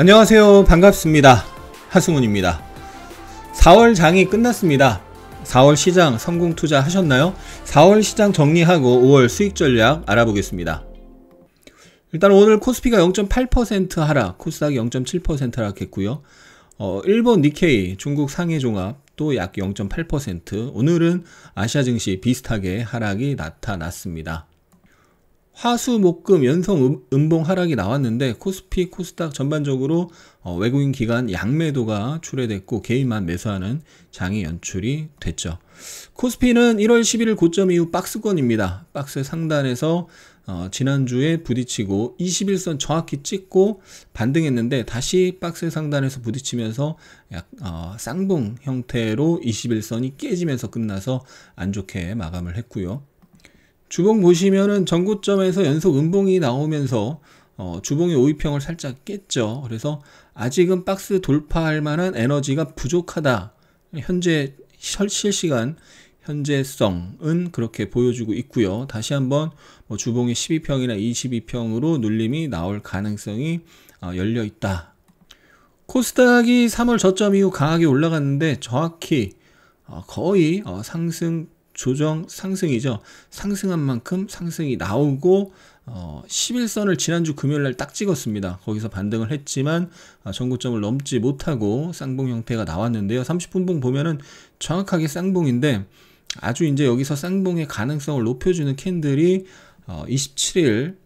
안녕하세요. 반갑습니다. 하승훈입니다. 4월 장이 끝났습니다. 4월 시장 성공 투자 하셨나요? 4월 시장 정리하고 5월 수익 전략 알아보겠습니다. 일단 오늘 코스피가 0.8% 하락, 코스닥이 0.7% 하락했고요. 일본 니케이, 중국 상해 종합도 약 0.8%, 오늘은 아시아 증시 비슷하게 하락이 나타났습니다. 화수 목금 연속 음봉 하락이 나왔는데 코스피, 코스닥 전반적으로 외국인 기관 양매도가 출회됐고 개인만 매수하는 장이 연출이 됐죠. 코스피는 1월 11일 고점 이후 박스권입니다. 박스 상단에서 지난주에 부딪히고 21선 정확히 찍고 반등했는데 다시 박스 상단에서 부딪히면서 약 쌍봉 형태로 21선이 깨지면서 끝나서 안 좋게 마감을 했고요. 주봉 보시면은 전고점에서 연속 음봉이 나오면서 주봉의 오이평을 살짝 깼죠. 그래서 아직은 박스 돌파할 만한 에너지가 부족하다. 현재 실시간 현재성은 그렇게 보여주고 있고요. 다시 한번 주봉의 12평이나 22평으로 눌림이 나올 가능성이 열려 있다. 코스닥이 3월 저점 이후 강하게 올라갔는데 정확히 거의 상승 조정 상승이죠. 상승한 만큼 상승이 나오고 11선을 지난주 금요일날 딱 찍었습니다. 거기서 반등을 했지만 전고점을 넘지 못하고 쌍봉 형태가 나왔는데요. 30분봉 보면은 정확하게 쌍봉인데 아주 이제 여기서 쌍봉의 가능성을 높여주는 캔들이 27일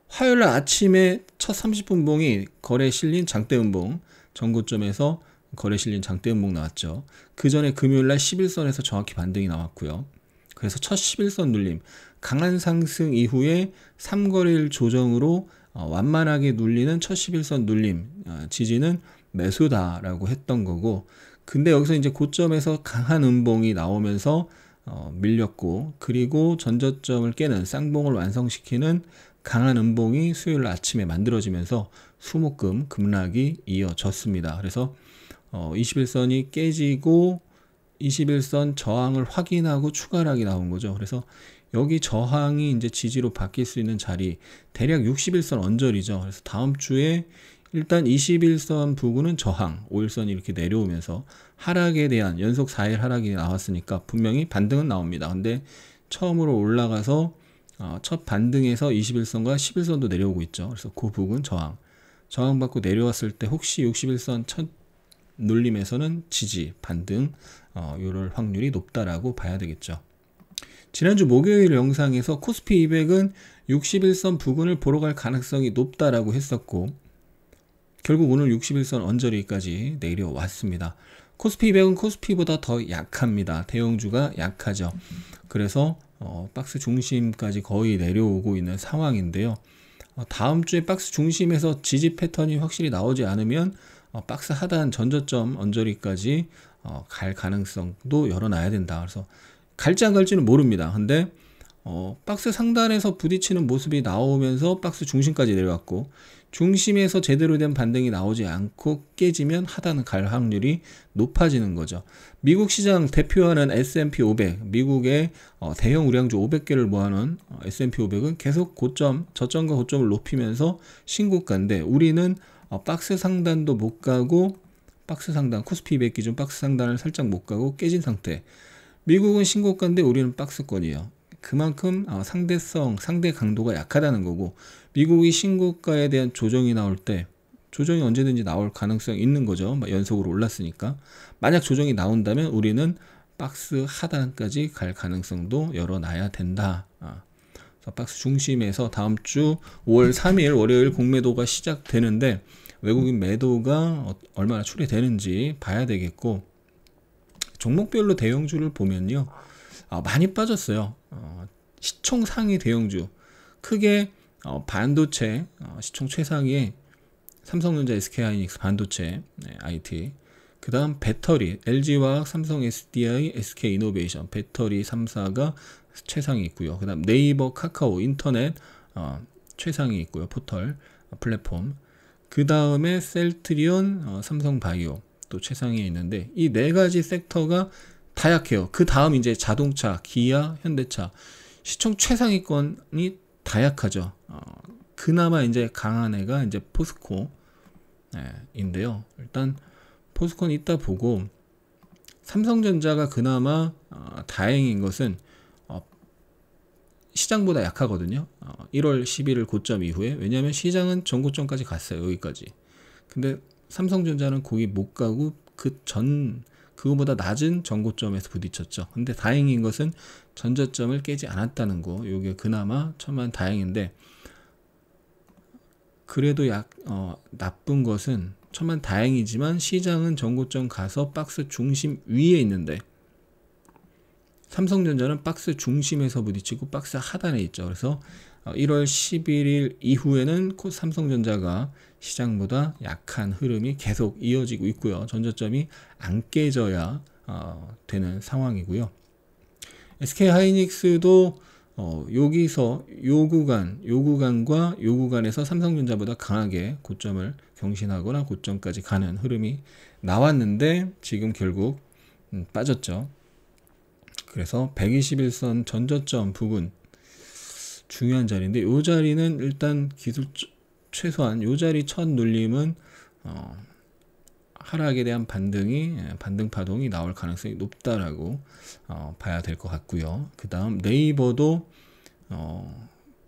화요일 아침에 첫 30분봉이 거래에 실린 장대음봉, 전고점에서 거래 실린 장대음봉 나왔죠. 그 전에 금요일날 11선에서 정확히 반등이 나왔고요. 그래서 첫 11선 눌림, 강한 상승 이후에 3거래일 조정으로 완만하게 눌리는 첫 11선 눌림, 지지는 매수다라고 했던 거고, 근데 여기서 이제 고점에서 강한 음봉이 나오면서 밀렸고, 그리고 전저점을 깨는 쌍봉을 완성시키는 강한 음봉이 수요일 아침에 만들어지면서 수목금 급락이 이어졌습니다. 그래서 21선이 깨지고 21선 저항을 확인하고 추가락이 나온 거죠. 그래서 여기 저항이 이제 지지로 바뀔 수 있는 자리, 대략 61선 언저리죠. 그래서 다음 주에 일단 21선 부근은 저항, 5일선이 이렇게 내려오면서 하락에 대한 연속 4일 하락이 나왔으니까 분명히 반등은 나옵니다. 근데 처음으로 올라가서 첫 반등에서 21선과 11선도 내려오고 있죠. 그래서 그 부근 저항받고 내려왔을 때 혹시 61선 첫 눌림에서는 지지, 반등 이럴 확률이 높다라고 봐야 되겠죠. 지난주 목요일 영상에서 코스피 200은 61선 부근을 보러 갈 가능성이 높다라고 했었고 결국 오늘 61선 언저리까지 내려왔습니다. 코스피 200은 코스피보다 더 약합니다. 대형주가 약하죠. 그래서 박스 중심까지 거의 내려오고 있는 상황인데요. 다음 주에 박스 중심에서 지지 패턴이 확실히 나오지 않으면 박스 하단 전저점 언저리까지 갈 가능성도 열어놔야 된다. 그래서 갈지 안 갈지는 모릅니다. 근데 박스 상단에서 부딪히는 모습이 나오면서 박스 중심까지 내려왔고 중심에서 제대로 된 반등이 나오지 않고 깨지면 하단은 갈 확률이 높아지는 거죠. 미국 시장 대표하는 S&P 500, 미국의 대형 우량주 500개를 모아놓은 S&P 500은 계속 저점과 고점을 높이면서 신고가인데 우리는 박스 상단도 못 가고 박스 상단, 코스피 200 기준 박스 상단을 살짝 못 가고 깨진 상태. 미국은 신고가인데 우리는 박스권이에요. 그만큼 상대성, 상대 강도가 약하다는 거고 미국이 신고가에 대한 조정이 나올 때 조정이 언제든지 나올 가능성이 있는 거죠. 연속으로 올랐으니까. 만약 조정이 나온다면 우리는 박스 하단까지 갈 가능성도 열어놔야 된다. 박스 중심에서 다음 주 5월 3일 월요일 공매도가 시작되는데 외국인 매도가 얼마나 출회되는지 봐야 되겠고 종목별로 대형주를 보면요. 많이 빠졌어요. 시총 상위 대형주 크게 반도체 시총 최상위에 삼성전자, SK하이닉스 반도체, IT 그 다음 배터리 LG화학, 삼성 SDI, SK이노베이션 배터리 3사가 최상위 있고요. 그 다음 네이버, 카카오, 인터넷 최상위 있고요. 포털 플랫폼 그 다음에 셀트리온, 삼성바이오 또 최상위에 있는데 이 네 가지 섹터가 다 약해요. 그 다음 이제 자동차, 기아, 현대차 시총 최상위권이 다 약하죠. 그나마 이제 강한 애가 이제 포스코 인데요. 일단 포스코는 이따 보고, 삼성전자가 그나마 다행인 것은 시장보다 약하거든요. 1월 11일 고점 이후에. 왜냐하면 시장은 전고점까지 갔어요. 여기까지. 근데 삼성전자는 거기 못 가고 그거보다 낮은 전고점에서 부딪혔죠. 근데 다행인 것은 전저점을 깨지 않았다는 거. 이게 그나마 천만 다행인데, 그래도 나쁜 것은 천만 다행이지만 시장은 전고점 가서 박스 중심 위에 있는데, 삼성전자는 박스 중심에서 부딪히고 박스 하단에 있죠. 그래서 1월 11일 이후에는 삼성전자가 시장보다 약한 흐름이 계속 이어지고 있고요. 전저점이 안 깨져야 되는 상황이고요. SK하이닉스도 여기서 요 구간과 요 구간에서 삼성전자보다 강하게 고점을 경신하거나 고점까지 가는 흐름이 나왔는데, 지금 결국 빠졌죠. 그래서 121선 전저점 부분 중요한 자리인데, 이 자리는 일단 최소한 이 자리 첫 눌림은 하락에 대한 반등 파동이 나올 가능성이 높다라고 봐야 될 것 같고요. 그 다음 네이버도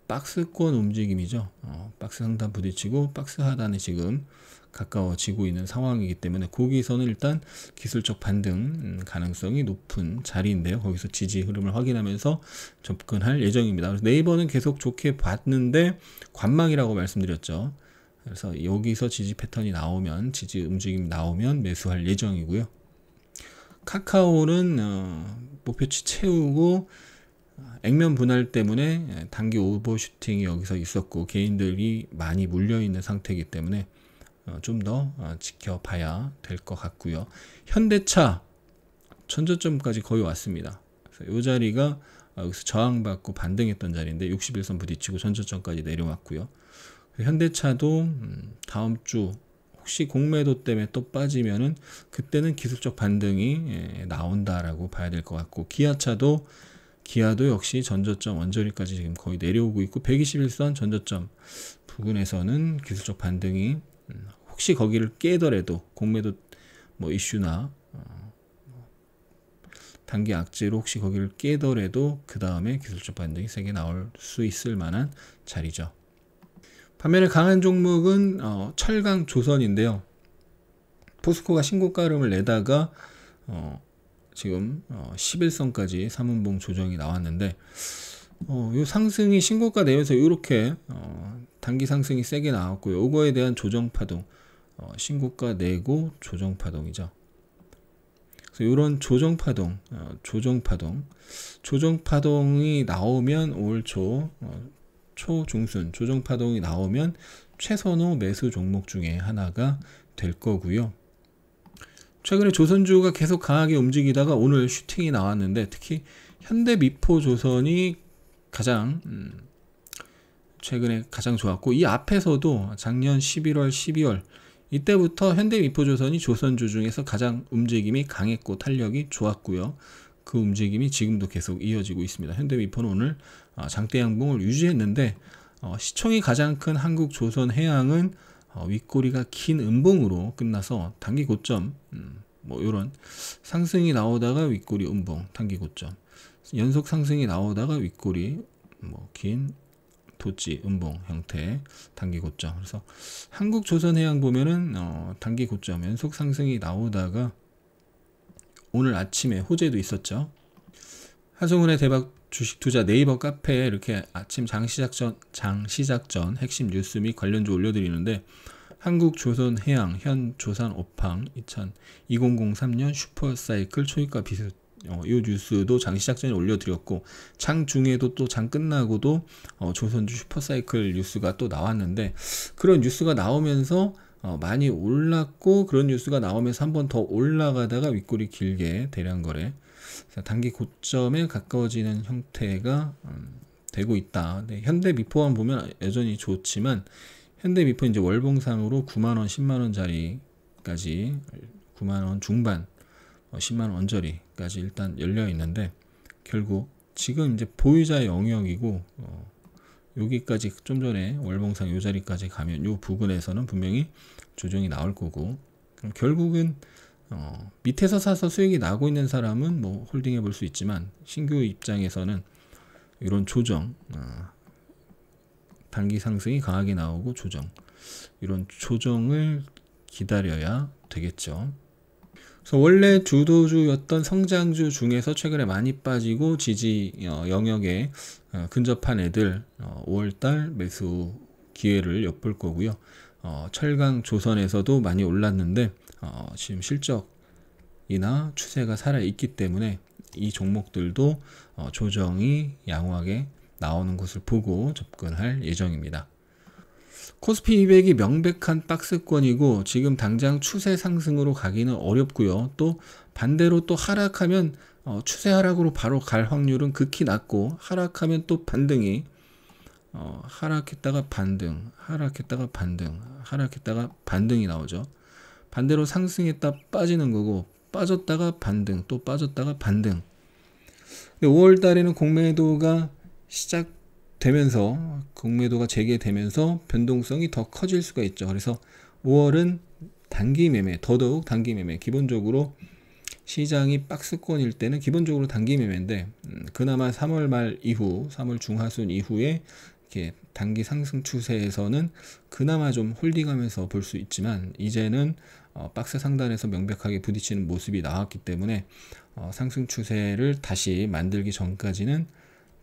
박스권 움직임이죠. 박스 상단 부딪히고 박스 하단에 지금 가까워지고 있는 상황이기 때문에 거기서는 일단 기술적 반등 가능성이 높은 자리인데요. 거기서 지지 흐름을 확인하면서 접근할 예정입니다. 그래서 네이버는 계속 좋게 봤는데 관망이라고 말씀드렸죠. 그래서 여기서 지지 패턴이 나오면, 지지 움직임이 나오면 매수할 예정이고요. 카카오는 목표치 채우고 액면 분할 때문에 단기 오버슈팅이 여기서 있었고 개인들이 많이 물려있는 상태이기 때문에 좀 더 지켜봐야 될 것 같고요. 현대차 전저점까지 거의 왔습니다. 그래서 이 자리가 여기서 저항받고 반등했던 자리인데 61선 부딪히고 전저점까지 내려왔고요. 현대차도 다음 주 혹시 공매도 때문에 또 빠지면은 그때는 기술적 반등이 나온다라고 봐야 될 것 같고, 기아도 역시 전저점 원저리까지 지금 거의 내려오고 있고 121선 전저점 부근에서는 기술적 반등이 혹시 거기를 깨더라도 공매도 이슈나 단기 악재로 혹시 거기를 깨더라도 그 다음에 기술적 반등이 세게 나올 수 있을 만한 자리죠. 반면에 강한 종목은 철강 조선인데요. 포스코가 신고가 흐름을 내다가 지금 11선까지 3분봉 조정이 나왔는데, 요 상승이 신고가 내면서 이렇게 단기 상승이 세게 나왔고요. 이거에 대한 조정 파동, 신고가 내고 조정 파동이죠. 그래서 이런 조정 파동이 나오면 올 초중순 조정 파동이 나오면 최선호 매수 종목 중에 하나가 될 거고요. 최근에 조선주가 계속 강하게 움직이다가 오늘 슈팅이 나왔는데, 특히 현대미포조선이 가장 최근에 가장 좋았고, 이 앞에서도 작년 11월 12월 이때부터 현대미포조선이 조선주 중에서 가장 움직임이 강했고 탄력이 좋았고요. 그 움직임이 지금도 계속 이어지고 있습니다. 현대미포는 오늘 장대 양봉을 유지했는데, 시총이 가장 큰 한국조선해양은 윗꼬리가 긴 음봉으로 끝나서 단기 고점, 이런 상승이 나오다가 윗꼬리 음봉, 단기 고점, 연속 상승이 나오다가 윗꼬리 긴 도지 음봉 형태 단기 고점. 그래서 한국조선해양 보면은 단기 고점 연속 상승이 나오다가 오늘 아침에 호재도 있었죠. 하승훈의 대박 주식 투자 네이버 카페에 이렇게 아침 장시작 전 핵심 뉴스 및 관련주 올려드리는데, 한국조선해양 현 조선오팡 2003년 슈퍼사이클 초입가 비슷, 이 뉴스도 장시작 전에 올려드렸고, 장중에도 또 장 끝나고도 조선주 슈퍼사이클 뉴스가 또 나왔는데, 그런 뉴스가 나오면서 많이 올랐고, 그런 뉴스가 나오면서 한 번 더 올라가다가 윗꼬리 길게 대량 거래, 단기 고점에 가까워지는 형태가 되고 있다. 네, 현대미포만 보면 여전히 좋지만, 현대미포 이제 월봉상으로 9만원, 10만원 자리까지 9만원 중반, 10만원 언저리까지 일단 열려 있는데, 결국 지금 이제 보유자의 영역이고, 여기까지 좀 전에 월봉상 요 자리까지 가면 요 부근에서는 분명히 조정이 나올 거고, 그럼 결국은 밑에서 사서 수익이 나고 있는 사람은 뭐 홀딩해 볼 수 있지만, 신규 입장에서는 이런 조정, 단기 상승이 강하게 나오고 조정, 이런 조정을 기다려야 되겠죠. 그래서 원래 주도주였던 성장주 중에서 최근에 많이 빠지고 지지 영역에 근접한 애들 5월달 매수 기회를 엿볼 거고요. 철강 조선에서도 많이 올랐는데 지금 실적이나 추세가 살아있기 때문에 이 종목들도 조정이 양호하게 나오는 것을 보고 접근할 예정입니다. 코스피 200이 명백한 박스권이고 지금 당장 추세 상승으로 가기는 어렵고요. 또 반대로 또 하락하면 추세 하락으로 바로 갈 확률은 극히 낮고, 하락하면 또 반등이 하락했다가 반등, 하락했다가 반등, 하락했다가 반등이 나오죠. 반대로 상승했다 빠지는 거고, 빠졌다가 반등, 또 빠졌다가 반등. 5월 달에는 공매도가 시작되면서, 공매도가 재개되면서 변동성이 더 커질 수가 있죠. 그래서 5월은 단기 매매, 더더욱 단기 매매, 기본적으로 시장이 박스권일 때는 기본적으로 단기 매매인데, 그나마 3월 말 이후, 3월 중하순 이후에 이렇게 단기 상승 추세에서는 그나마 좀 홀딩하면서 볼 수 있지만, 이제는 박스 상단에서 명백하게 부딪히는 모습이 나왔기 때문에 상승 추세를 다시 만들기 전까지는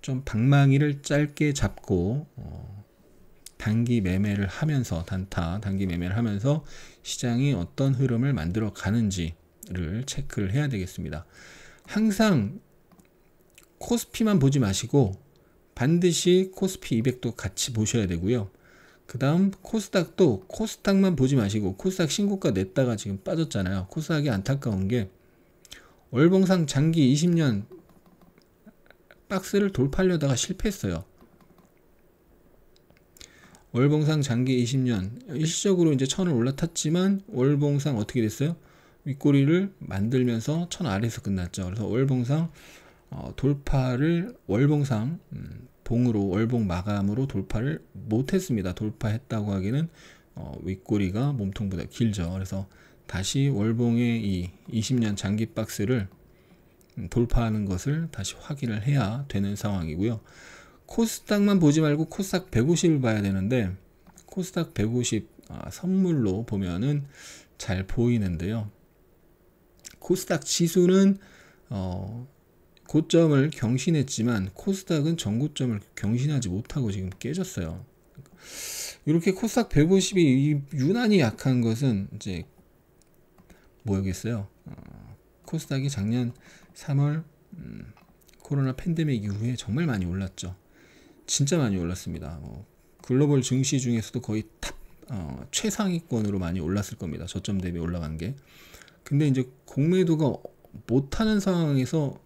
좀 방망이를 짧게 잡고 단기 매매를 하면서, 단기 매매를 하면서 시장이 어떤 흐름을 만들어 가는지를 체크를 해야 되겠습니다. 항상 코스피만 보지 마시고 반드시 코스피 200도 같이 보셔야 되고요. 그 다음 코스닥도 코스닥만 보지 마시고, 코스닥 신고가 냈다가 지금 빠졌잖아요. 코스닥이 안타까운 게 월봉상 장기 20년 박스를 돌파하려다가 실패했어요. 월봉상 장기 20년 일시적으로 이제 1000을 올라탔지만 월봉상 어떻게 됐어요? 윗꼬리를 만들면서 1000 아래에서 끝났죠. 그래서 월봉상 돌파를, 월봉상 봉으로, 월봉 마감으로 돌파를 못했습니다. 돌파했다고 하기는 윗꼬리가 몸통보다 길죠. 그래서 다시 월봉의 이 20년 장기 박스를 돌파하는 것을 다시 확인을 해야 되는 상황이고요. 코스닥만 보지 말고 코스닥 150을 봐야 되는데, 코스닥 150 선물로 보면은 잘 보이는데요. 코스닥 지수는 고점을 경신했지만 코스닥은 전고점을 경신하지 못하고 지금 깨졌어요. 이렇게 코스닥 150이 유난히 약한 것은 이제 뭐겠어요? 코스닥이 작년 3월 코로나 팬데믹 이후에 정말 많이 올랐죠. 진짜 많이 올랐습니다. 글로벌 증시 중에서도 거의 탑 최상위권으로 많이 올랐을 겁니다. 저점 대비 올라간 게. 근데 이제 공매도가 못하는 상황에서,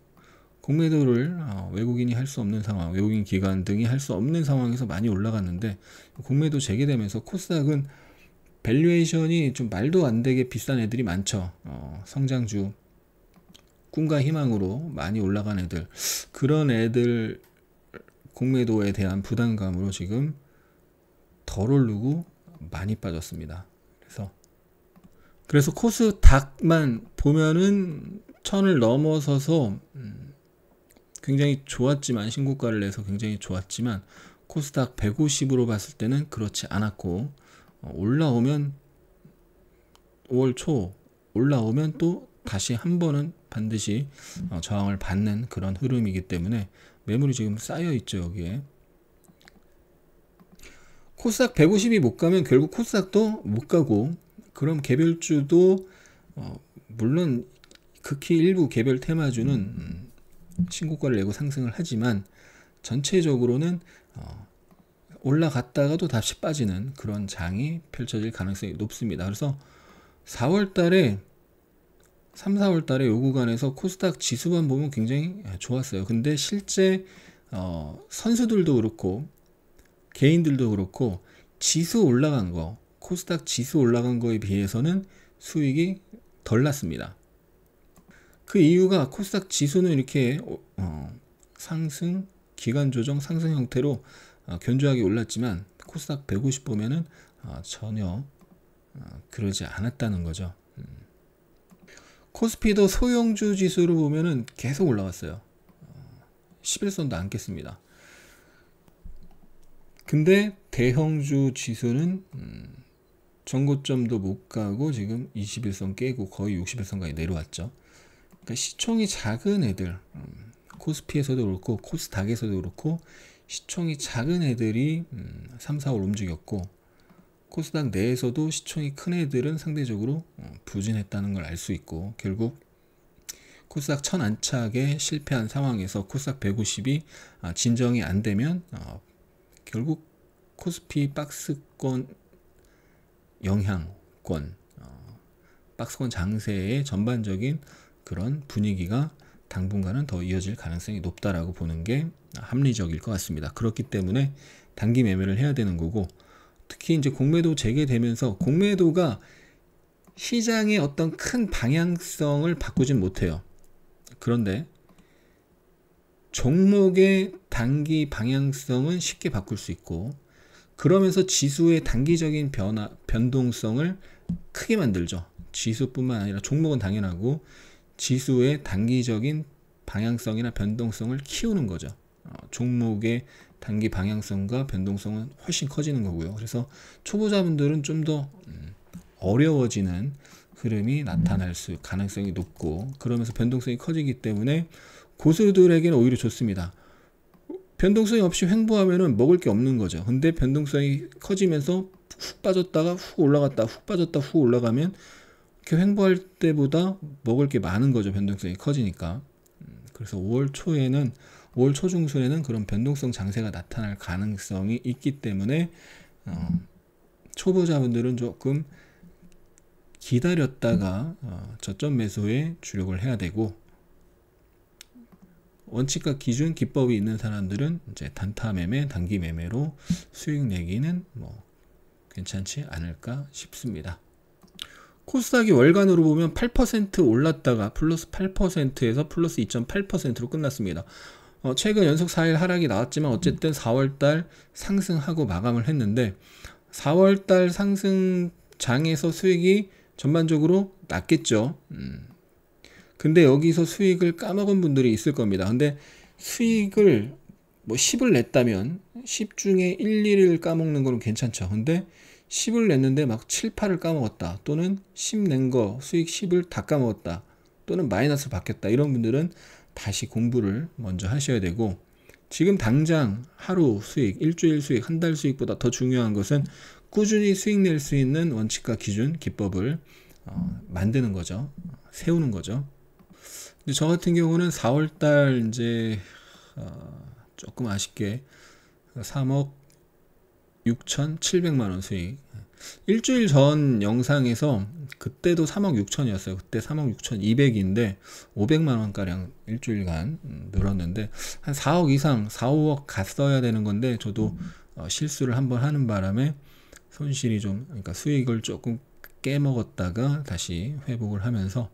공매도를 외국인이 할 수 없는 상황, 외국인 기관 등이 할 수 없는 상황에서 많이 올라갔는데, 공매도 재개되면서 코스닥은 밸류에이션이 좀 말도 안 되게 비싼 애들이 많죠. 성장주, 꿈과 희망으로 많이 올라간 애들, 그런 애들 공매도에 대한 부담감으로 지금 덜 오르고 많이 빠졌습니다. 그래서 코스닥만 보면은 1000을 넘어서서 굉장히 좋았지만, 신고가를 내서 굉장히 좋았지만, 코스닥 150으로 봤을 때는 그렇지 않았고, 올라오면 5월 초 올라오면 또 다시 한 번은 반드시 저항을 받는 그런 흐름이기 때문에 매물이 지금 쌓여 있죠. 여기에 코스닥 150이 못 가면 결국 코스닥도 못 가고, 그럼 개별주도 물론 극히 일부 개별 테마주는 신고가를 내고 상승을 하지만, 전체적으로는 올라갔다가도 다시 빠지는 그런 장이 펼쳐질 가능성이 높습니다. 그래서 4월 달에 3, 4월 달에 요 구간에서 코스닥 지수만 보면 굉장히 좋았어요. 근데 실제 선수들도 그렇고 개인들도 그렇고 지수 올라간 거, 코스닥 지수 올라간 거에 비해서는 수익이 덜 났습니다. 그 이유가 코스닥 지수는 이렇게 상승, 기간 조정 상승 형태로 견조하게 올랐지만, 코스닥 150 보면은 전혀 그러지 않았다는 거죠. 코스피도 소형주 지수로 보면은 계속 올라갔어요. 11선도 안 깼습니다. 근데 대형주 지수는 전고점도 못 가고 지금 21선 깨고 거의 60일선까지 내려왔죠. 그러니까 시총이 작은 애들, 코스피에서도 그렇고 코스닥에서도 그렇고 시총이 작은 애들이 3, 4월 움직였고, 코스닥 내에서도 시총이 큰 애들은 상대적으로 부진했다는 걸 알 수 있고, 결국 코스닥 1000 안착에 실패한 상황에서 코스닥 150이 진정이 안 되면 결국 코스피 박스권 영향권, 박스권 장세의 전반적인 그런 분위기가 당분간은 더 이어질 가능성이 높다라고 보는 게 합리적일 것 같습니다. 그렇기 때문에 단기 매매를 해야 되는 거고, 특히 이제 공매도 재개되면서 공매도가 시장의 어떤 큰 방향성을 바꾸진 못해요. 그런데 종목의 단기 방향성은 쉽게 바꿀 수 있고, 그러면서 지수의 단기적인 변동성을 크게 만들죠. 지수뿐만 아니라 종목은 당연하고 지수의 단기적인 방향성이나 변동성을 키우는 거죠. 종목의 단기 방향성과 변동성은 훨씬 커지는 거고요. 그래서 초보자분들은 좀 더 어려워지는 흐름이 나타날 가능성이 높고, 그러면서 변동성이 커지기 때문에 고수들에게는 오히려 좋습니다. 변동성이 없이 횡보하면은 먹을 게 없는 거죠. 근데 변동성이 커지면서 훅 빠졌다가 훅 올라갔다, 훅 빠졌다, 훅 올라가면 이렇게 횡보할 때보다 먹을 게 많은 거죠. 변동성이 커지니까. 그래서 5월 초중순에는 그런 변동성 장세가 나타날 가능성이 있기 때문에 초보자분들은 조금 기다렸다가 저점 매수에 주력을 해야 되고, 원칙과 기준 기법이 있는 사람들은 이제 단타 매매, 단기 매매로 수익 내기는 뭐 괜찮지 않을까 싶습니다. 코스닥이 월간으로 보면 8% 올랐다가 플러스 8%에서 플러스 2.8%로 끝났습니다. 최근 연속 4일 하락이 나왔지만 어쨌든 4월달 상승하고 마감을 했는데, 4월달 상승장에서 수익이 전반적으로 낮겠죠. 근데 여기서 수익을 까먹은 분들이 있을 겁니다. 근데 수익을 뭐 10을 냈다면 10 중에 1, 2를 까먹는 거는 괜찮죠. 근데 10을 냈는데 막 7, 8을 까먹었다, 또는 10 낸 거 수익 10을 다 까먹었다, 또는 마이너스 바뀌었다, 이런 분들은 다시 공부를 먼저 하셔야 되고, 지금 당장 하루 수익, 일주일 수익, 한 달 수익보다 더 중요한 것은 꾸준히 수익 낼 수 있는 원칙과 기준, 기법을 만드는 거죠. 세우는 거죠. 근데 저 같은 경우는 4월달 이제 조금 아쉽게 3억 6,700만원 수익, 일주일 전 영상에서 그때도 3억 6천이었어요. 그때 3억 6,200인데 500만원가량 일주일간 늘었는데, 한 4억 이상 4, 5억 갔어야 되는 건데, 저도 실수를 한번 하는 바람에 손실이 좀, 그러니까 수익을 조금 깨먹었다가 다시 회복을 하면서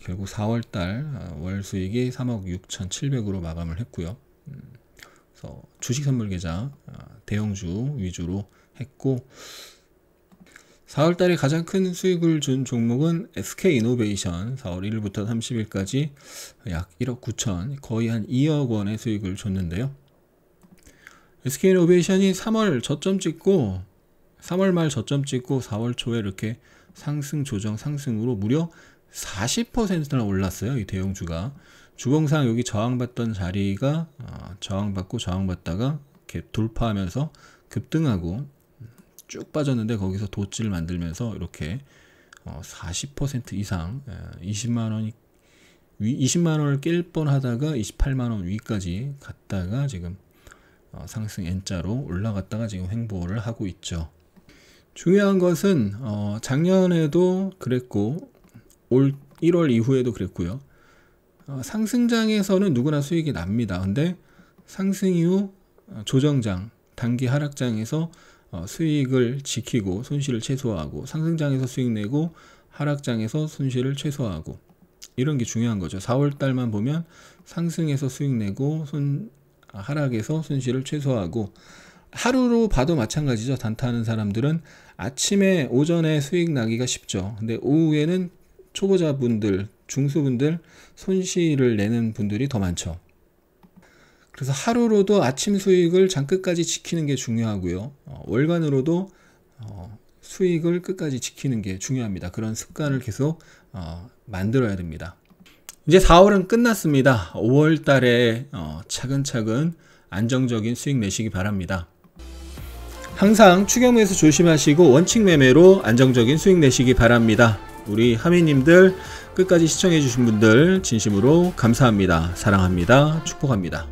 결국 4월달 월 수익이 3억 6,700으로 마감을 했고요. 그래서 주식 선물 계좌 대형주 위주로 했고, 4월달에 가장 큰 수익을 준 종목은 SK이노베이션, 4월 1일부터 30일까지 약 1억 9천, 거의 한 2억 원의 수익을 줬는데요. SK이노베이션이 3월 저점 찍고 3월 말 저점 찍고 4월 초에 이렇게 상승 조정 상승으로 무려 40%나 올랐어요. 이 대형주가 주봉상 여기 저항받던 자리가 저항받고 저항받다가 이렇게 돌파하면서 급등하고 쭉 빠졌는데, 거기서 도치를 만들면서 이렇게 40% 이상 20만원을 깰 뻔하다가 28만원 위까지 갔다가 지금 상승 N자로 올라갔다가 지금 횡보를 하고 있죠. 중요한 것은 작년에도 그랬고 올 1월 이후에도 그랬고요. 상승장에서는 누구나 수익이 납니다. 근데 상승 이후 조정장, 단기 하락장에서 수익을 지키고 손실을 최소화하고, 상승장에서 수익 내고 하락장에서 손실을 최소화하고, 이런 게 중요한 거죠. 4월달만 보면 상승에서 수익 내고 하락에서 손실을 최소화하고, 하루로 봐도 마찬가지죠. 단타하는 사람들은 아침에 오전에 수익 나기가 쉽죠. 근데 오후에는 초보자분들, 중수분들 손실을 내는 분들이 더 많죠. 그래서 하루로도 아침 수익을 장 끝까지 지키는 게 중요하고요. 월간으로도 수익을 끝까지 지키는 게 중요합니다. 그런 습관을 계속 만들어야 됩니다. 이제 4월은 끝났습니다. 5월 달에 차근차근 안정적인 수익 내시기 바랍니다. 항상 추격매수 조심하시고 원칙 매매로 안정적인 수익 내시기 바랍니다. 우리 하미님들 끝까지 시청해 주신 분들 진심으로 감사합니다. 사랑합니다. 축복합니다.